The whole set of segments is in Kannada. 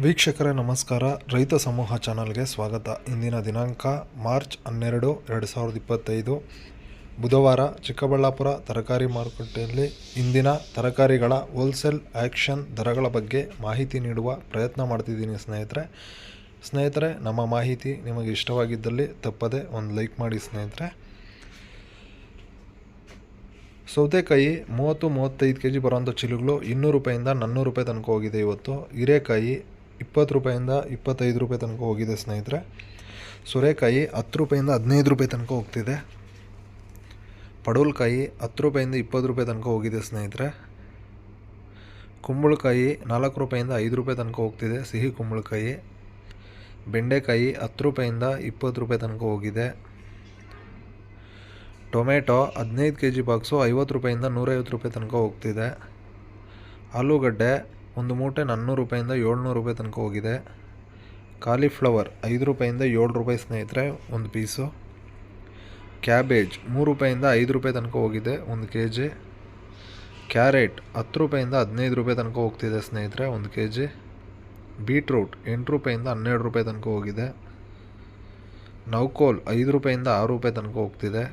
ವೀಕ್ಷಕರೇ ನಮಸ್ಕಾರ. ರೈತ ಸಮೂಹ ಚಾನಲ್ಗೆ ಸ್ವಾಗತ. ಇಂದಿನ ದಿನಾಂಕ ಮಾರ್ಚ್ 12, 2025 ಬುಧವಾರ. ಚಿಕ್ಕಬಳ್ಳಾಪುರ ತರಕಾರಿ ಮಾರುಕಟ್ಟೆಯಲ್ಲಿ ಇಂದಿನ ತರಕಾರಿಗಳ ಹೋಲ್ಸೇಲ್ ಆ್ಯಕ್ಷನ್ ದರಗಳ ಬಗ್ಗೆ ಮಾಹಿತಿ ನೀಡುವ ಪ್ರಯತ್ನ ಮಾಡ್ತಿದ್ದೀನಿ ಸ್ನೇಹಿತರೆ. ನಮ್ಮ ಮಾಹಿತಿ ನಿಮಗೆ ಇಷ್ಟವಾಗಿದ್ದಲ್ಲಿ ತಪ್ಪದೆ ಒಂದು ಲೈಕ್ ಮಾಡಿ ಸ್ನೇಹಿತರೆ. ಸೌತೆಕಾಯಿ 30-35 kg ಬರುವಂಥ ಚೀಲಗಳು 200 ರೂಪಾಯಿಂದ 400 ರೂಪಾಯಿ ತನಕ ಹೋಗಿದೆ ಇವತ್ತು. ಹೀರೆಕಾಯಿ 20 ರೂಪಾಯಿಂದ 25 ರೂಪಾಯಿ ತನಕ ಹೋಗಿದೆ ಸ್ನೇಹಿತರೆ. ಸೋರೆಕಾಯಿ 10 ರೂಪಾಯಿಂದ 15 ರೂಪಾಯಿ ತನಕ ಹೋಗ್ತಿದೆ. ಪಡವಲಕಾಯಿ 10 ರೂಪಾಯಿಂದ 20 ರೂಪಾಯಿ ತನಕ ಹೋಗಿದೆ ಸ್ನೇಹಿತರೆ. ಕುಂಬಳಕಾಯಿ 4 ರೂಪಾಯಿಂದ 5 ರೂಪಾಯಿ ತನಕ ಹೋಗ್ತಿದೆ, ಸಿಹಿ ಕುಂಬಳಕಾಯಿ. ಬೆಂಡೆಕಾಯಿ 10 ರೂಪಾಯಿಂದ 20 ರೂಪಾಯಿ ತನಕ ಹೋಗಿದೆ. ಟೊಮೆಟೊ 15 kg ಬಾಕ್ಸು 50 ರೂಪಾಯಿಂದ 150 ರೂಪಾಯಿ ತನಕ ಹೋಗ್ತಿದೆ. ಆಲೂಗಡ್ಡೆ ಒಂದು ಮೂಟೆ 400 ರೂಪಾಯಿಂದ 700 ರೂಪಾಯಿ ತನಕ ಹೋಗಿದೆ. ಕಾಲಿಫ್ಲವರ್ 5 ರೂಪಾಯಿಂದ 7 ರೂಪಾಯಿ ಸ್ನೇಹಿತರೆ ಒಂದು ಪೀಸು. ಕ್ಯಾಬೇಜ್ 3 ರೂಪಾಯಿಂದ 5 ರೂಪಾಯಿ ತನಕ ಹೋಗಿದೆ 1 kg. ಕ್ಯಾರೆಟ್ 10 ರೂಪಾಯಿಂದ 15 ರೂಪಾಯಿ ತನಕ ಹೋಗ್ತಿದೆ ಸ್ನೇಹಿತರೆ 1 kg. ಬೀಟ್ರೂಟ್ 8 ರೂಪಾಯಿಂದ 12 ರೂಪಾಯಿ ತನಕ ಹೋಗಿದೆ. ನೌಕೋಲ್ 5 ರೂಪಾಯಿಂದ 6 ರೂಪಾಯಿ ತನಕ ಹೋಗ್ತಿದೆ.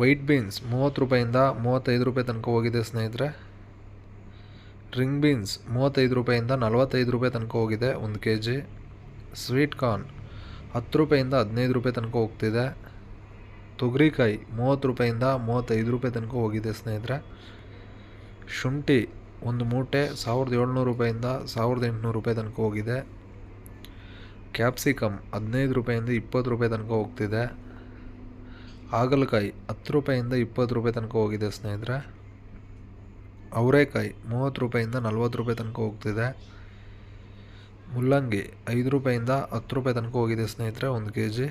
ವೈಟ್ ಬೀನ್ಸ್ 30 ರೂಪಾಯಿಂದ 35 ರೂಪಾಯಿ ತನಕ ಹೋಗಿದೆ ಸ್ನೇಹಿತರೆ. ರಿಂಗ್ ಬೀನ್ಸ್ 35 ರೂಪಾಯಿಂದ 45 ರೂಪಾಯಿ ತನಕ ಹೋಗಿದೆ 1 kg. ಸ್ವೀಟ್ ಕಾರ್ನ್ 10 ರೂಪಾಯಿಂದ 15 ರೂಪಾಯಿ ತನಕ ಹೋಗ್ತಿದೆ. ತೊಗರಿಕಾಯಿ 30 ರೂಪಾಯಿಂದ 35 ರೂಪಾಯಿ ತನಕ ಹೋಗಿದೆ ಸ್ನೇಹಿತರೆ. ಶುಂಠಿ ಒಂದು ಮೂಟೆ 1700 ರೂಪಾಯಿಂದ 1800 ರೂಪಾಯಿ ತನಕ ಹೋಗಿದೆ. ಕ್ಯಾಪ್ಸಿಕಮ್ 15 ರೂಪಾಯಿಂದ 20 ರೂಪಾಯಿ ತನಕ ಹೋಗ್ತಿದೆ. ಹಾಗಲಕಾಯಿ 10 ರೂಪಾಯಿಂದ 20 ರೂಪಾಯಿ ತನಕ ಹೋಗಿದೆ ಸ್ನೇಹಿತರೆ. ಅವರೆಕಾಯಿ 30 ರೂಪಾಯಿಂದ 40 ರೂಪಾಯಿ ತನಕ ಹೋಗ್ತಿದೆ. ಮುಲ್ಲಂಗಿ 5 ರೂಪಾಯಿಂದ 10 ರೂಪಾಯಿ ತನಕ ಹೋಗಿದೆ ಸ್ನೇಹಿತರೆ 1 kg.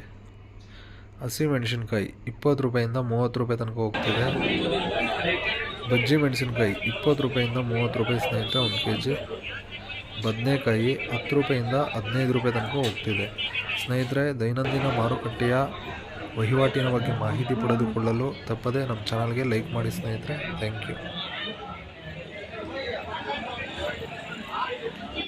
ಹಸಿಮೆಣಸಿನ್ಕಾಯಿ 20 ರೂಪಾಯಿಂದ 30 ರೂಪಾಯಿ ತನಕ ಹೋಗ್ತಿದೆ. ಬಜ್ಜಿ ಮೆಣಸಿನ್ಕಾಯಿ 20 ರೂಪಾಯಿಂದ 30 ರೂಪಾಯಿ ಸ್ನೇಹಿತರೆ 1 kg. ಬದನೆಕಾಯಿ 10 ರೂಪಾಯಿಂದ 15 ರೂಪಾಯಿ ತನಕ ಹೋಗ್ತಿದೆ ಸ್ನೇಹಿತರೆ. ದೈನಂದಿನ ಮಾರುಕಟ್ಟೆಯ ವಹಿವಾಟಿನ ಬಗ್ಗೆ ಮಾಹಿತಿ ಪಡೆದುಕೊಳ್ಳಲು ತಪ್ಪದೆ ನಮ್ಮ ಚಾನಲ್ಗೆ ಲೈಕ್ ಮಾಡಿ ಸ್ನೇಹಿತರೆ. Thank you.